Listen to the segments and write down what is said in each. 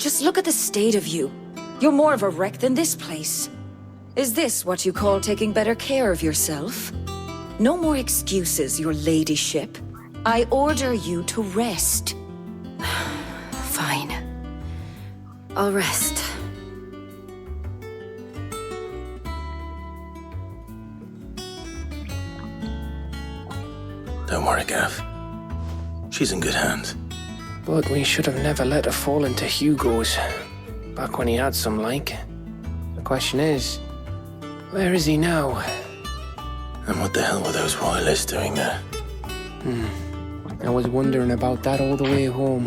Just look at the state of you. You're more of a wreck than this place. Is this what you call taking better care of yourself? No more excuses, your ladyship. I order you to rest. Fine. I'll rest. Don't worry, Gav. She's in good hands. But we should have never let her fall into Hugo's. Back when he had some like. The question is, where is he now? And what the hell were those royalists doing there? I was wondering about that all the way home.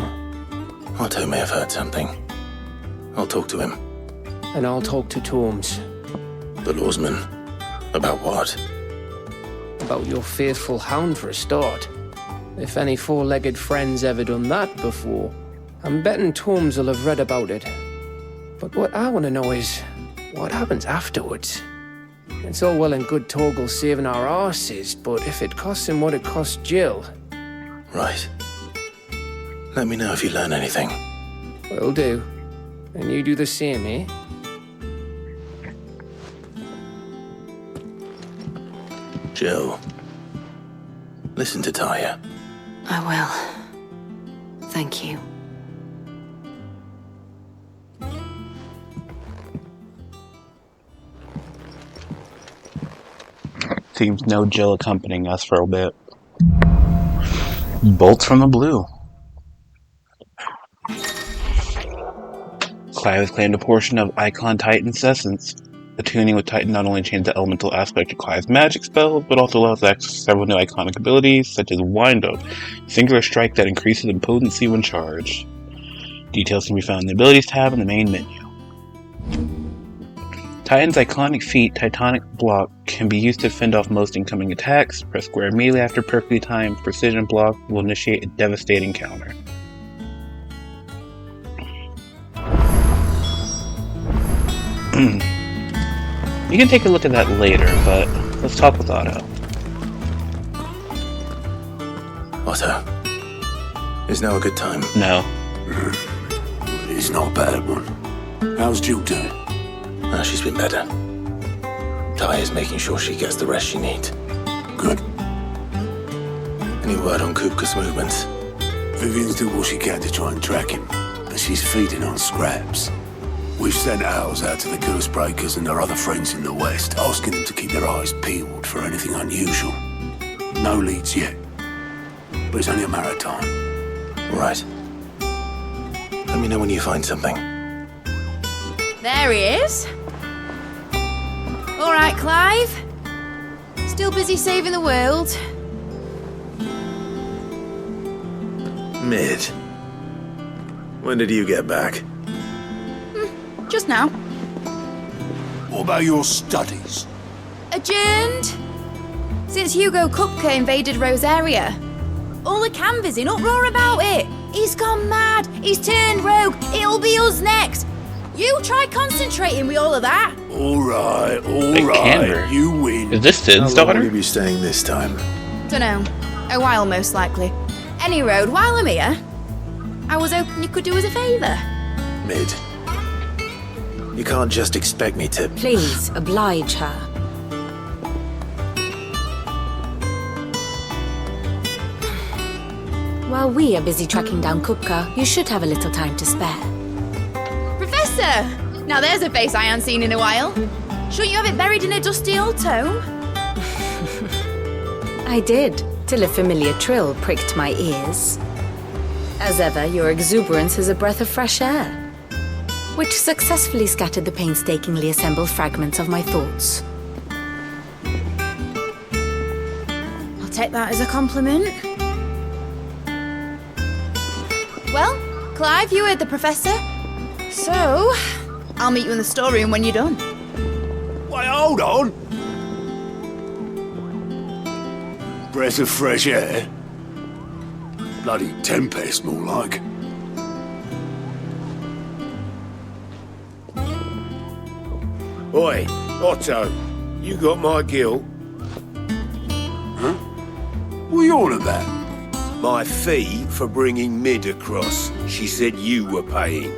Otto may have heard something. I'll talk to him. And I'll talk to Tomes. The lawsman. About what? About your faithful hound for a start. If any four-legged friend's ever done that before, I'm betting Tomes will have read about it. But what I want to know is, what happens afterwards? It's all well and good Torgal saving our arses, but if it costs him what it cost Jill... Right. Let me know if you learn anything. Will do. And you do the same, eh? Jill. Listen to Taya. I will. Thank you. Seems no Jill accompanying us for a bit. Bolts from the blue. Clive has claimed a portion of Icon Titan's essence. Attuning with Titan not only changes the elemental aspect of Clive's magic spells, but also allows access to several new iconic abilities, such as Wind Up, singular strike that increases in potency when charged. Details can be found in the Abilities tab in the main menu. Titan's iconic feat, Titanic Block, can be used to fend off most incoming attacks. Press square immediately after perfectly timed Precision Block will initiate a devastating counter. You can take a look at that later, but let's talk with Otto. Otto. Is now a good time? No. It's not a bad one. How's Jill doing? She's been better. Taya's making sure she gets the rest she needs. Good. Any word on Kupka's movements? Vivian's doing what she can to try and track him, but she's feeding on scraps. We've sent ours out to the Ghostbreakers and their other friends in the west, asking them to keep their eyes peeled for anything unusual. No leads yet, but it's only a matter of time. Right. Let me know when you find something. There he is. All right, Clive. Still busy saving the world. Mid. When did you get back? Just now. What about your studies? Adjourned. Since Hugo Kupka invaded Rosaria. All the canvass in uproar about it. He's gone mad. He's turned rogue. It'll be us next. You try concentrating with all of that. All right, Canver. you win. Is this Sid's How long daughter? will you be staying this time? Dunno. A while, most likely. Any road, while I'm here, I was hoping you could do us a favour. Mid. You can't just expect me to... Please, oblige her. While we are busy tracking down Kupka, you should have a little time to spare. Professor! Now there's a face I haven't seen in a while. Shouldn't you have it buried in a dusty old tome? I did, till a familiar trill pricked my ears. As ever, your exuberance is a breath of fresh air, which successfully scattered the painstakingly assembled fragments of my thoughts. I'll take that as a compliment. Well, Clive, you heard the professor. So, I'll meet you in the storeroom when you're done. Wait, hold on. Breath of fresh air? Bloody tempest, more like. Oi, Otto, you got my guilt. Huh? What are you on about? My fee for bringing Mid across. She said you were paying.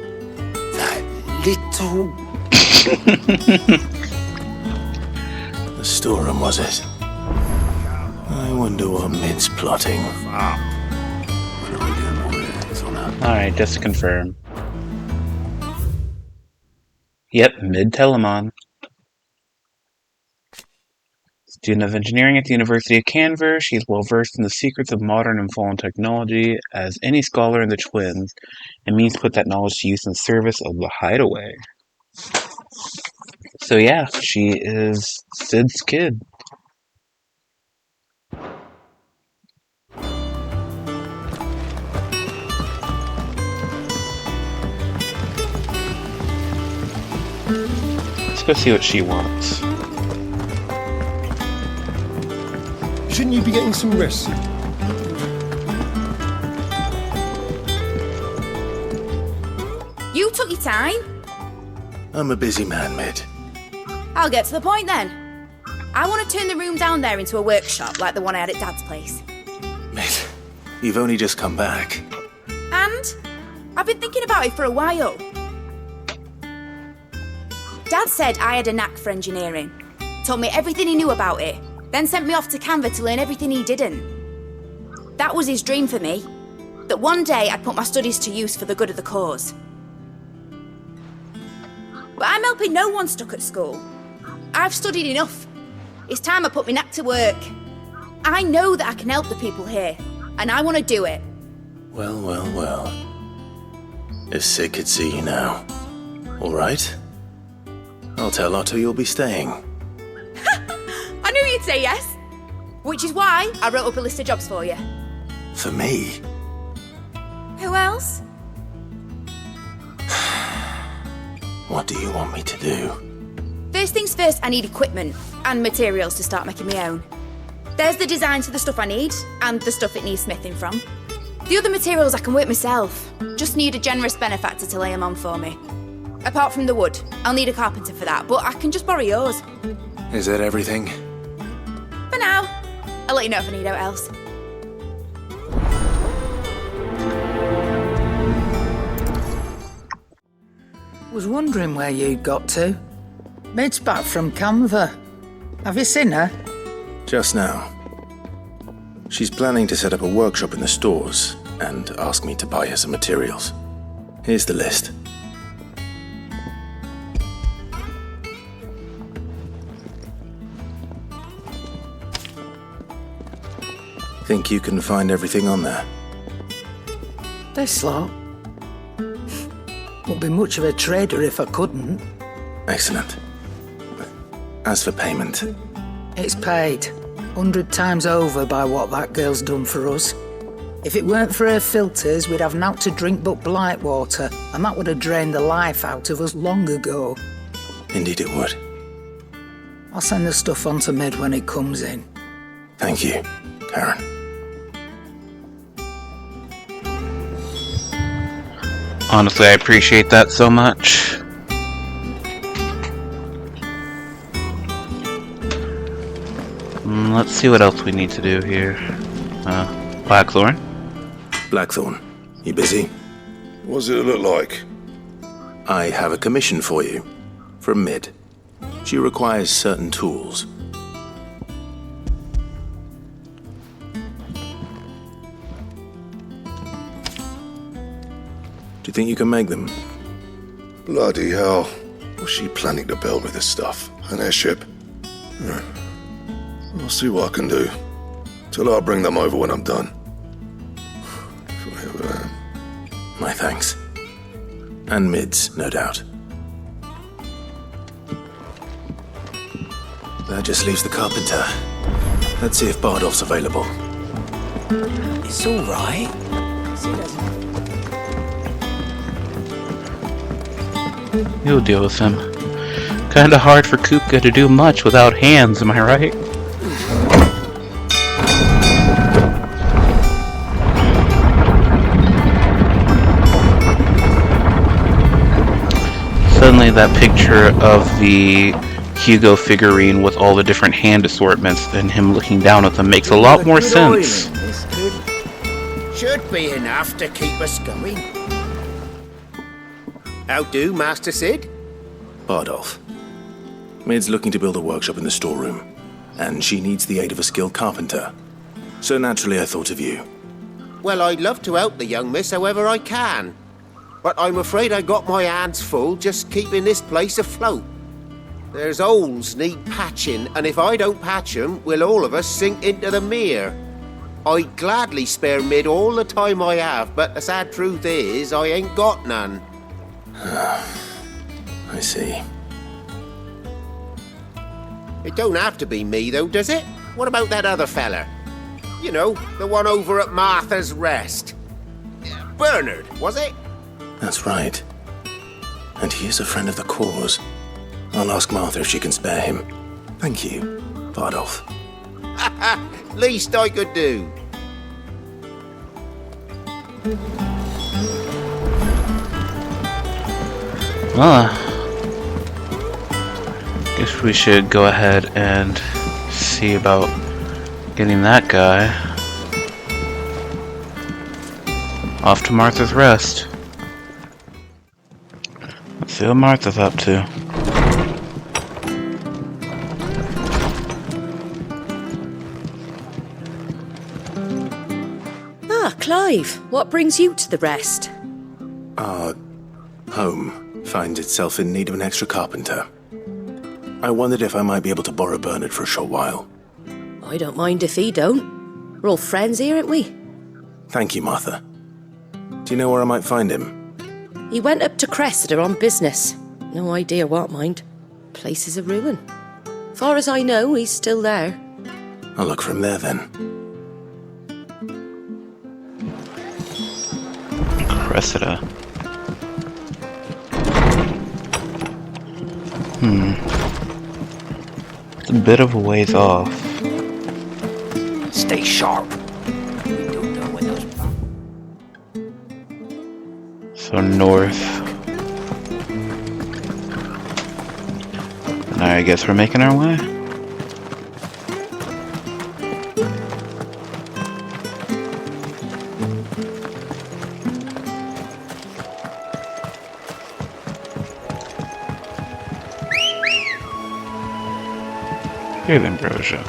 little... The storeroom, was it? I wonder what Mid's plotting. Alright, just to confirm. Yep, Mid Telemon. Student of engineering at the University of Canver, she is well versed in the secrets of modern and fallen technology as any scholar in the Twins, and means to put that knowledge to use in service of the Hideaway. So yeah, she is Sid's kid. Let's go see what she wants. Shouldn't you be getting some rest? You took your time. I'm a busy man, Mid. I'll get to the point then. I want to turn the room down there into a workshop like the one I had at Dad's place. Mid, you've only just come back. And I've been thinking about it for a while. Dad said I had a knack for engineering. Told me everything he knew about it. Then sent me off to Canva to learn everything he didn't. That was his dream for me. That one day I'd put my studies to use for the good of the cause. But I'm helping no one stuck at school. I've studied enough. It's time I put my knack to work. I know that I can help the people here, and I want to do it. Well, well, well. If Sid could see you now. All right? I'll tell Otto you'll be staying. I knew you'd say yes. Which is why I wrote up a list of jobs for you. For me? Who else? What do you want me to do? First things first, I need equipment and materials to start making my own. There's the designs for the stuff I need and the stuff it needs smithing from. The other materials I can work myself. Just need a generous benefactor to lay them on for me. Apart from the wood, I'll need a carpenter for that, but I can just borrow yours. Is that everything? For now. I'll let you know if I need out else. Was wondering where you'd got to. Mid's back from Canva. Have you seen her? Just now. She's planning to set up a workshop in the stores and ask me to buy her some materials. Here's the list. Think you can find everything on there? This lot. Wouldn't be much of a trader if I couldn't. Excellent. As for payment... It's paid 100 times over by what that girl's done for us. If it weren't for her filters, we'd have naught to drink but blight water, and that would have drained the life out of us long ago. Indeed it would. I'll send the stuff on to Mid when it comes in. Thank you, Karen. Honestly, I appreciate that so much. Let's see what else we need to do here. Blackthorn? Blackthorn, you busy? What does it look like? I have a commission for you. From Mid. She requires certain tools. Do you think you can make them? Bloody hell. What's she planning to build with this stuff? An airship? I'll see what I can do. Till I'll bring them over when I'm done. My thanks. And Mid's, no doubt. That just leaves the carpenter. Let's see if Bardolph's available. It's all right. You'll deal with him. Kinda hard for Kupka to do much without hands, am I right? Suddenly that picture of the Hugo figurine with all the different hand assortments and him looking down at them makes a lot more sense. Should be enough to keep us going. How do, Master Sid? Bardolph. Maid's looking to build a workshop in the storeroom, and she needs the aid of a skilled carpenter. So naturally I thought of you. Well, I'd love to help the young miss however I can. But I'm afraid I got my hands full just keeping this place afloat. There's holes need patching, and if I don't patch them, we'll all of us sink into the mere. I'd gladly spare Mid all the time I have, but the sad truth is, I ain't got none. I see. It don't have to be me, though, does it? What about that other fella? You know, the one over at Martha's Rest. Bernard, was it? That's right. And he is a friend of the cause. I'll ask Martha if she can spare him. Thank you, Bardolph. Least I could do. Guess we should go ahead and see about getting that guy off to Martha's Rest. Let's see what Martha's up to. Clive, what brings you to the Rest? Our home finds itself in need of an extra carpenter. I wondered if I might be able to borrow Bernard for a short while. I don't mind if he don't. We're all friends here, aren't we? Thank you, Martha. Do you know where I might find him? He went up to Cressida on business. No idea what, mind. Place is a ruin. Far as I know, he's still there. I'll look for him there then. Cressida. It's a bit of a ways off. Stay sharp. We don't know when those... So north. And I guess we're making our way. Here, Ambrosia.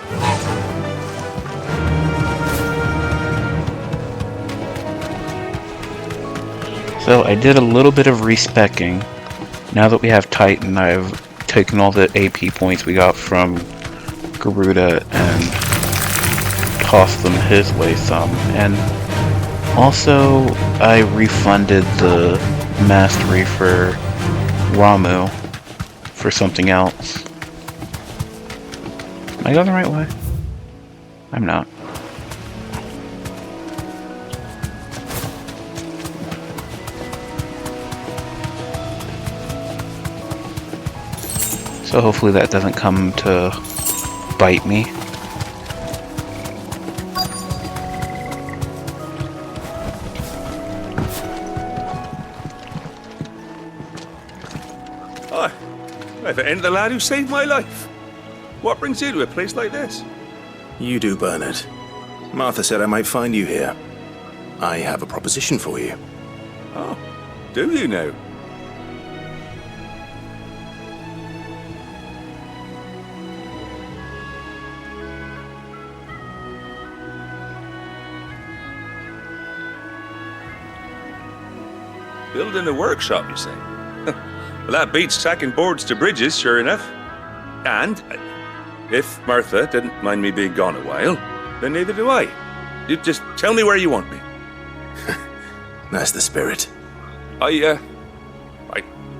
So I did a little bit of respecking. Now that we have Titan, I've taken all the AP points we got from Garuda and tossed them his way some. And also, I refunded the mastery for Ramu for something else. Am I going the right way? I'm not. So hopefully that doesn't come to bite me. Hi, I've ended the lad who saved my life. What brings you to a place like this? You do, Bernard. Martha said I might find you here. I have a proposition for you. Oh, do you now? Building a workshop, you say? Well, that beats sacking boards to bridges, sure enough. And if Martha didn't mind me being gone a while, then neither do I. You just tell me where you want me. That's the spirit. I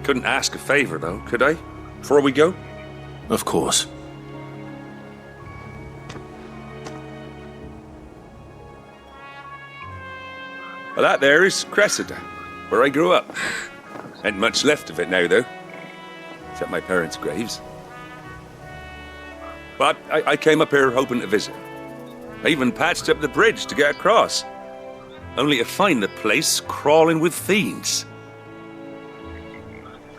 couldn't ask a favor, though, could I? Before we go? Of course. Well, that there is Cressida, where I grew up. Ain't much left of it now, though. Except my parents' graves. But I came up here hoping to visit. I even patched up the bridge to get across. Only to find the place crawling with fiends.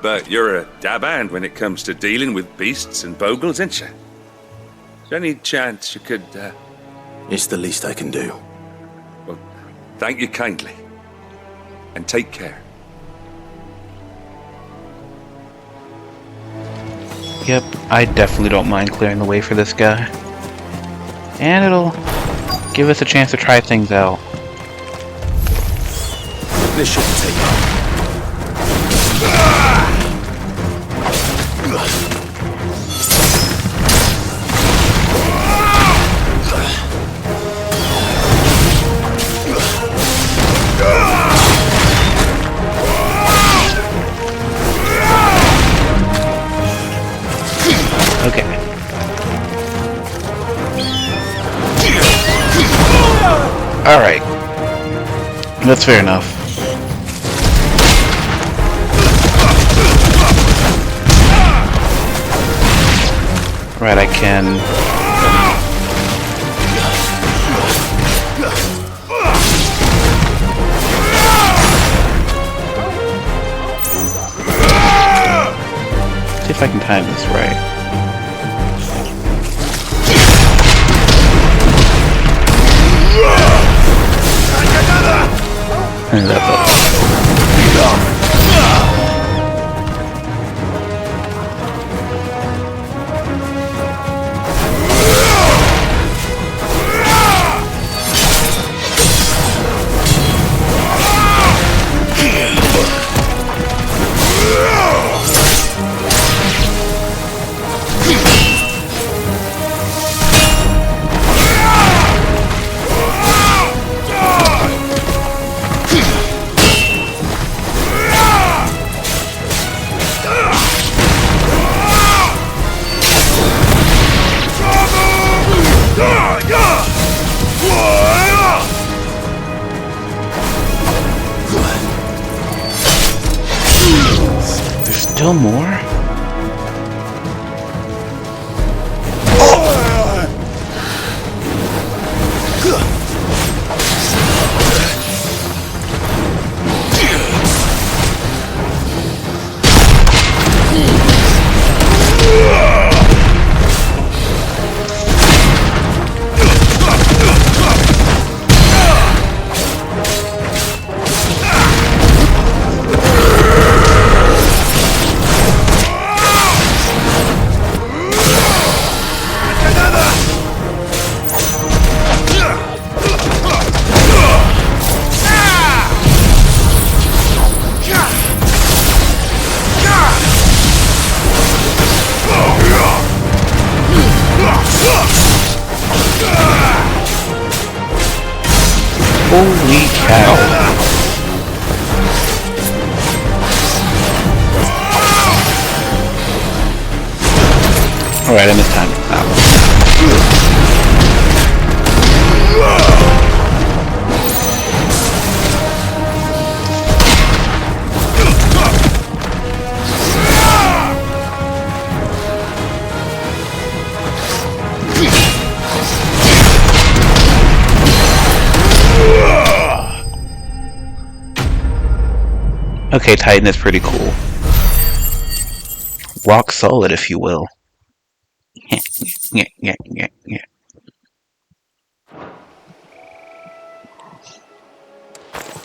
But you're a dab hand when it comes to dealing with beasts and bogles, ain't you? Is there any chance you could, It's the least I can do. Well, thank you kindly. And take care. Yep, I definitely don't mind clearing the way for this guy. And it'll give us a chance to try things out. This shouldn't take long. Okay. Alright. That's fair enough. Right, I can... see if I can time this right. And that's all. Still more? Holy cow. Alright, I missed time. Okay, Titan is pretty cool. Rock solid, if you will. Yeah.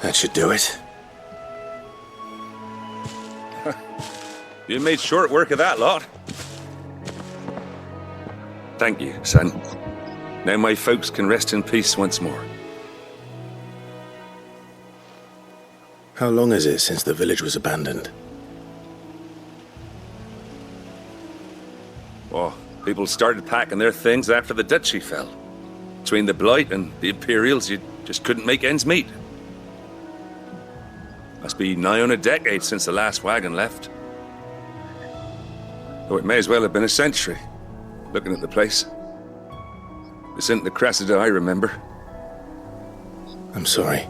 That should do it. You made short work of that lot. Thank you, son. Now my folks can rest in peace once more. How long is it since the village was abandoned? Oh, people started packing their things after the duchy fell. Between the Blight and the Imperials, you just couldn't make ends meet. Must be nigh on a decade since the last wagon left. Though it may as well have been a century, looking at the place. This isn't the Cressida I remember. I'm sorry.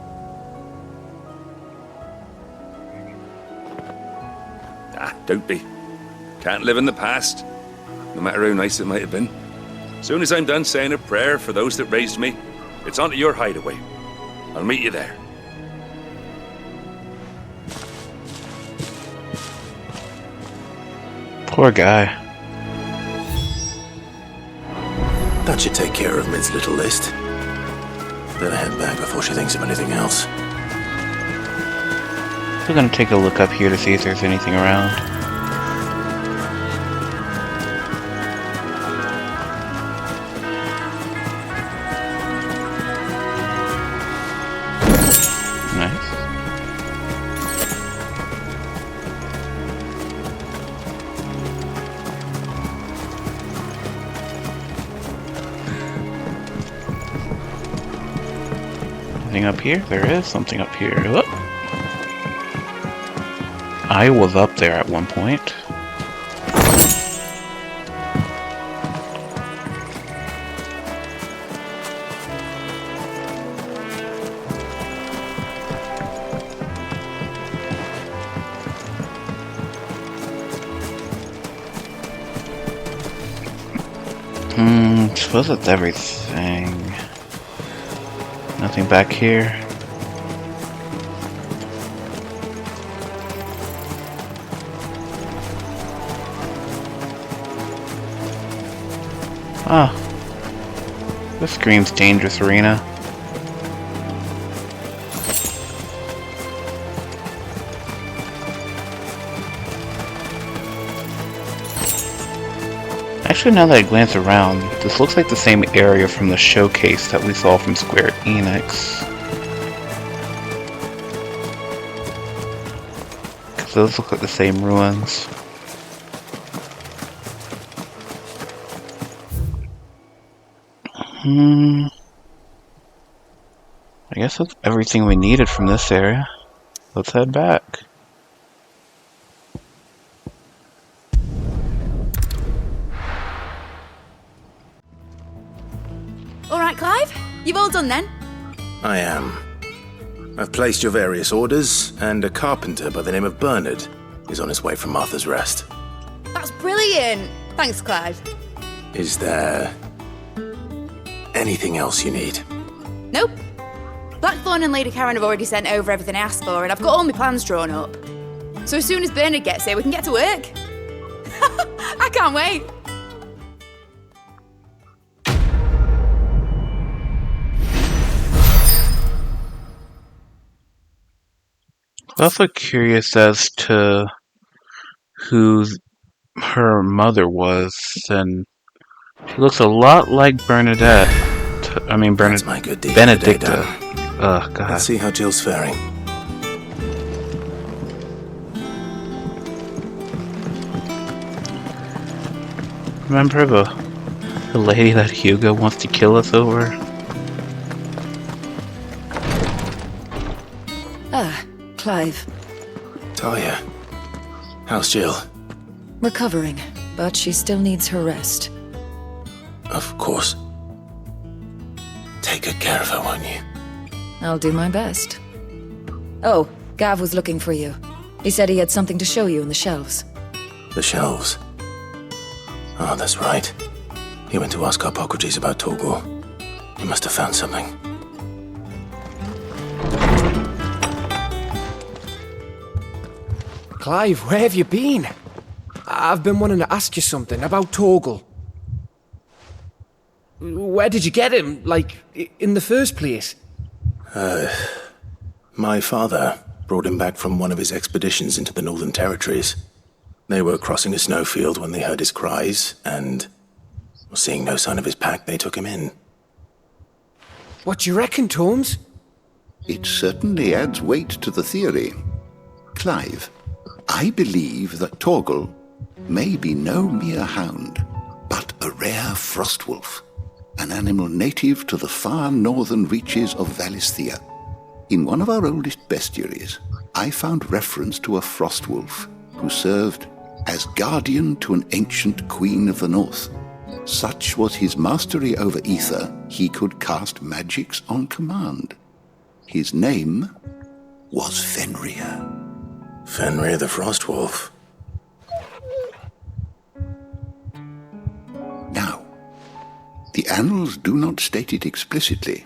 Don't be. Can't live in the past, no matter how nice it might have been. Soon as I'm done saying a prayer for those that raised me, it's onto your hideaway. I'll meet you there. Poor guy. That should take care of Mid's little list. Better head back before she thinks of anything else. We're gonna take a look up here to see if there's anything around. Anything up here? There is something up here. Whoop. I was up there at one point. I suppose that's everything. Nothing back here. Ah. This screams dangerous arena. Actually, now that I glance around, this looks like the same area from the showcase that we saw from squareenix. Because those look like the same ruins. I guess that's everything we needed from this area. Let's head back. Alright, Clive? You've all done then? I am. I've placed your various orders, and a carpenter by the name of Bernard is on his way from Martha's Rest. That's brilliant! Thanks, Clive. Is there anything else you need? Nope. Blackthorn and Lady Karen have already sent over everything I asked for, and I've got all my plans drawn up. So as soon as Bernard gets here, we can get to work. I can't wait! I'm also curious as to who her mother was, and she looks a lot like Bernadette. I mean, That's my good deed Benedicta. for the day, Oh, God. Let's see how Jill's faring. Remember the lady that Hugo wants to kill us over? Ah, Clive. Talia, how's Jill? Recovering, but she still needs her rest. Of course. Take good care of her, won't you? I'll do my best. Oh, Gav was looking for you. He said he had something to show you in the shelves. The shelves. Oh, that's right. He went to ask Hippocrates about Torgor. He must have found something. Clive, where have you been? I've been wanting to ask you something about Torgal. Where did you get him, like, in the first place? My father brought him back from one of his expeditions into the Northern Territories. They were crossing a snowfield when they heard his cries, and seeing no sign of his pack, they took him in. What do you reckon, Tomes? It certainly adds weight to the theory. Clive, I believe that Torgal may be no mere hound, but a rare frostwolf, an animal native to the far northern reaches of Valisthea. In one of our oldest bestiaries, I found reference to a frostwolf who served as guardian to an ancient queen of the north. Such was his mastery over ether, he could cast magics on command. His name was Fenrir. Fenrir the Frostwolf. Now, the annals do not state it explicitly,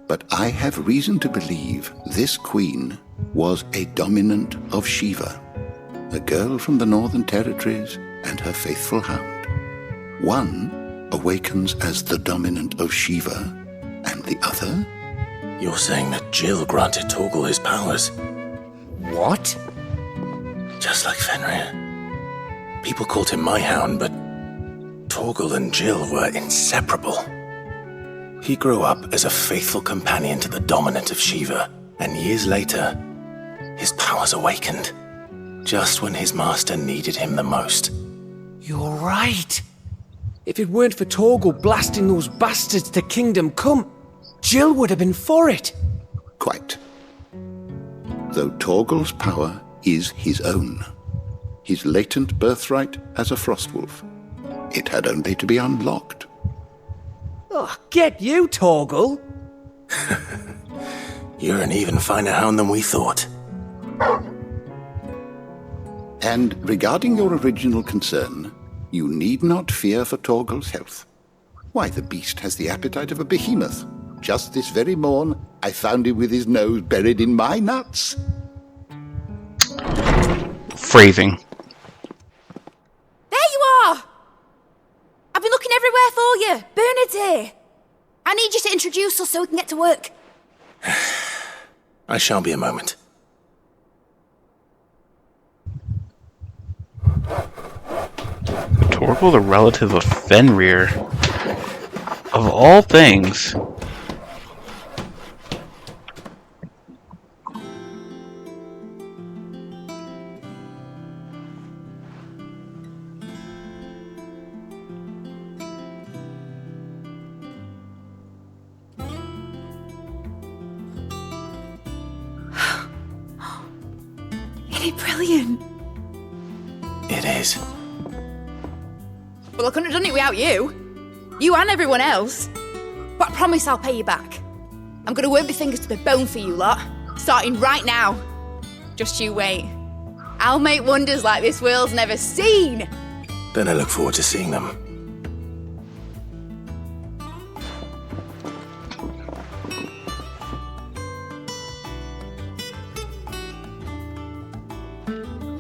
but I have reason to believe this queen was a dominant of Shiva, a girl from the Northern Territories and her faithful hound. One awakens as the dominant of Shiva, and the other? You're saying that Jill granted Torgal his powers? What? Just like Fenrir. People called him my hound, but Torgal and Jill were inseparable. He grew up as a faithful companion to the dominant of Shiva, and years later, his powers awakened, just when his master needed him the most. You're right. If it weren't for Torgal blasting those bastards to Kingdom Come, Jill would have been for it. Quite. Though Torgal's power is his own. His latent birthright as a Frostwolf. It had only to be unlocked. Oh, get you, Torgal. You're an even finer hound than we thought. And regarding your original concern, you need not fear for Torgal's health. Why, the beast has the appetite of a behemoth. Just this very morn, I found him with his nose buried in my nuts. Phrasing. There you are! I've been looking everywhere for you. Bernard's here. I need you to introduce us so we can get to work. I shall be a moment. Torgal, the relative of Fenrir. Of all things. Isn't it brilliant? It is. Well, I couldn't have done it without you. You and everyone else. But I promise I'll pay you back. I'm gonna work my fingers to the bone for you lot, starting right now. Just you wait. I'll make wonders like this world's never seen. Then I look forward to seeing them.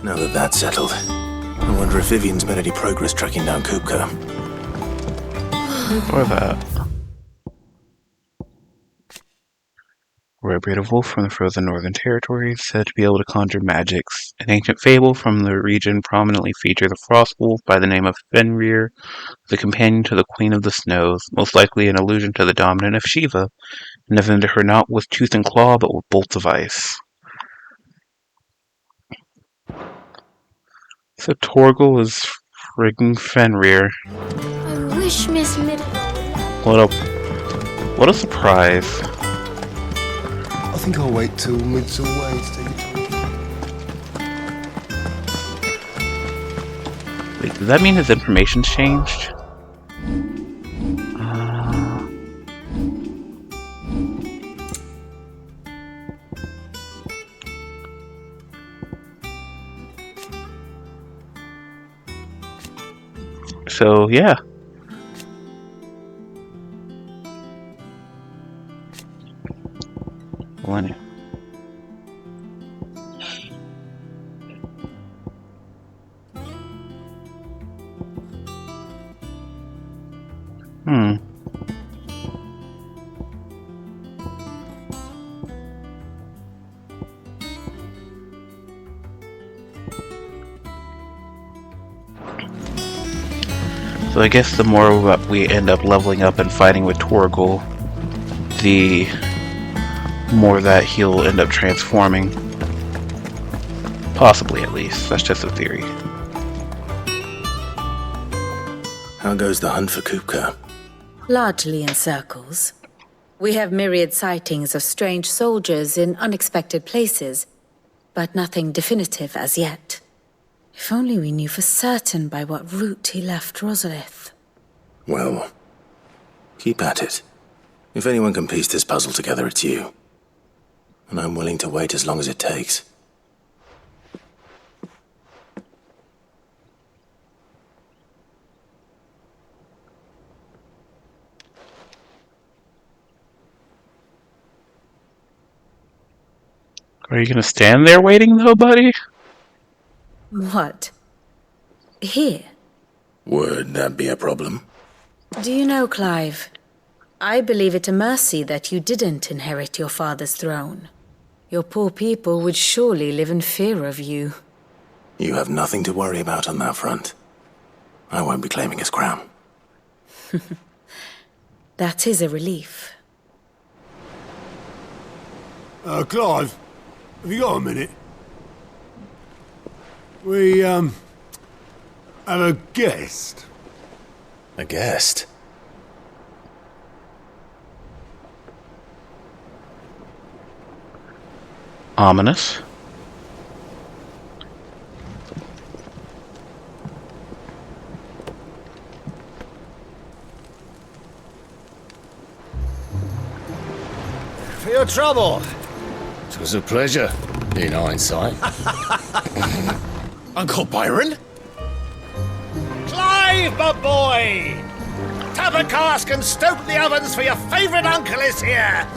Now that that's settled, I wonder if Vivian's made any progress tracking down Kupka. Or that. Rare breed of wolf from the frozen northern territories, said to be able to conjure magics. An ancient fable from the region prominently features a frost wolf by the name of Fenrir, the companion to the Queen of the Snows, most likely an allusion to the dominant of Shiva, and defended her not with tooth and claw, but with bolts of ice. So Torgal is frigging Fenrir. I wish Miss Mid... What a surprise. I think I'll wait till Mid's away to take it. Wait, does that mean his information's changed? So, yeah. Millennium. So I guess the more we end up leveling up and fighting with Torgal, the more that he'll end up transforming. Possibly, at least. That's just a theory. How goes the hunt for Kupka? Largely in circles. We have myriad sightings of strange soldiers in unexpected places, but nothing definitive as yet. If only we knew for certain by what route he left Rosalith. Well, keep at it. If anyone can piece this puzzle together, it's you. And I'm willing to wait as long as it takes. Are you gonna stand there waiting, though, buddy? What? Here? Would that be a problem? Do you know, Clive? I believe it a mercy that you didn't inherit your father's throne. Your poor people would surely live in fear of you. You have nothing to worry about on that front. I won't be claiming his crown. That is a relief. Clive, have you got a minute? We, have a guest. A guest? Ominous. For your trouble. It was a pleasure, in hindsight. Uncle Byron? Clive, my boy! Tap a cask and stoke the ovens for your favourite uncle is here!